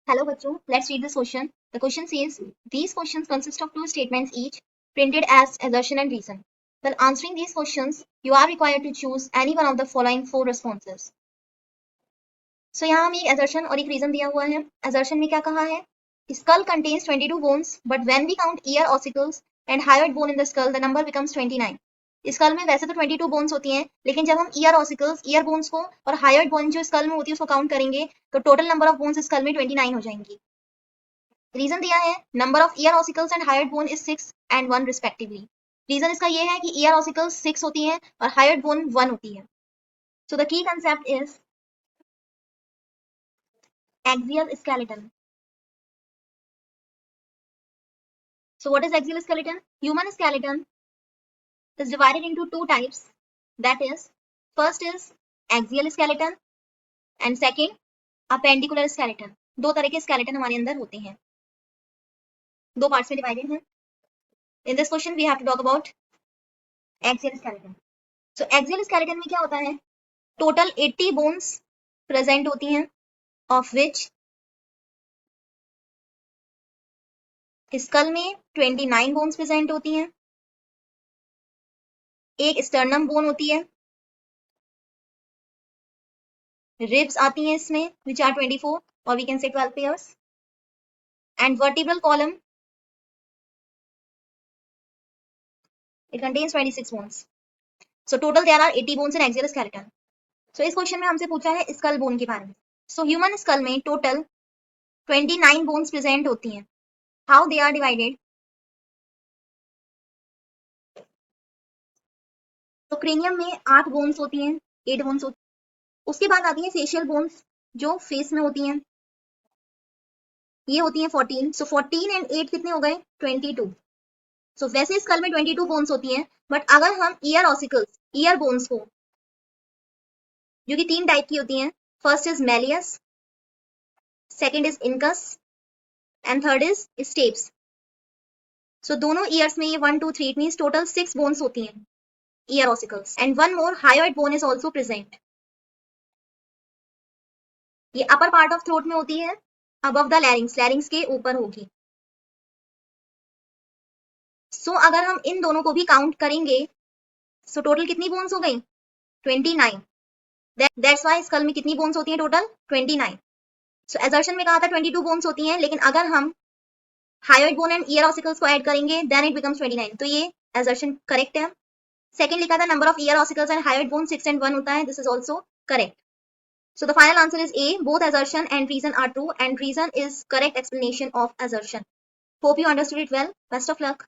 Hello बच्चों, let's read this question. The question says, these questions consist of two statements each, printed as assertion and reason. While answering these questions, you are required to choose any one of the following four responses. So यहाँ हमें एक assertion और एक reason दिया हुआ है. Assertion में क्या कहा है? Skull contains 22 bones, but when we count ear ossicles and hyoid bone in the skull, the number becomes 29. School में वैसे तो 22 बोन्स होती हैं, लेकिन जब हम ईयर ऑसिकल्स, ईयर बोन्स को और हायर्ड बोन जो स्कल में होती है उसको काउंट करेंगे तो total number of bones skull में 29 हो जाएंगी. रीजन दिया है number of ear ossicles and hyoid bone is 6 and 1 respectively. Reason इसका ये है कि ईयर ऑसिकल्स 6 होती हैं और हायर्ड बोन 1 होती है. So the key concept is axial skeleton. So what is axial skeleton? Human skeleton is divided into two types. That is, first is axial skeleton and second appendicular skeleton. दो तरह के skeleton हमारे अंदर होते हैं, दो पार्ट्स में divided हैं. In this question we have to talk about axial skeleton. So axial skeleton में क्या होता है? टोटल 80 बोन्स प्रेजेंट होती हैं, ऑफ विच स्कल में 29 बोन्स प्रेजेंट होती हैं. एक स्टर्नम बोन होती है, रिब्स आती हैं इसमें विच आर 24 और we can say 12 pairs, and vertebral column it contains 26 bones. So total there are 80 bones in axial skeleton. So इस क्वेश्चन में हमसे पूछा है स्कल बोन के बारे में. सो ह्यूमन स्कल में टोटल 29 बोन्स प्रेजेंट होती हैं. How they are divided? तो क्रेनियम में 8 बोन्स होती हैं, 8 बोन्स होती हैं. उसके बाद आती है फेशियल बोन्स जो फेस में होती हैं, ये होती हैं 14. सो 14 एंड 8 कितने हो गए? 22. सो वैसे स्कल में 22 बोन्स होती हैं, बट अगर हम ईयर ऑसिकल्स, ईयर बोन्स को, जो कि 3 टाइप की होती हैं, first is malleus, second is incus and third is stapes. So दोनों ईयर्स में ये 1 2 3 इट मींस टोटल 6 बोन्स होती हैं, year ossicles, and one more hyoid bone is also present. ये अपर पार्ट ऑफ थ्रोट में होती है, अबव द लैरिंग्स, लैरिंग्स के ऊपर होगी. सो अगर हम इन दोनों को भी काउंट करेंगे सो टोटल कितनी बोन्स हो गई? 29. दैट्स व्हाई स्कल में कितनी बोन्स होती हैं? टोटल 29. सो असर्शन में कहा था 22 बोन्स होती हैं, लेकिन अगर हम hyoid bone and ear ossicles को ऐड करेंगे देन इट बिकम्स 29. तो ये असर्शन करेक्ट है. सेकंड लिखा था number of ear ossicles and hyoid bone 6 and 1 होता है, this is also correct. So the final answer is A. Both assertion and reason are true, and reason is correct explanation of assertion. Hope you understood it well. Best of luck.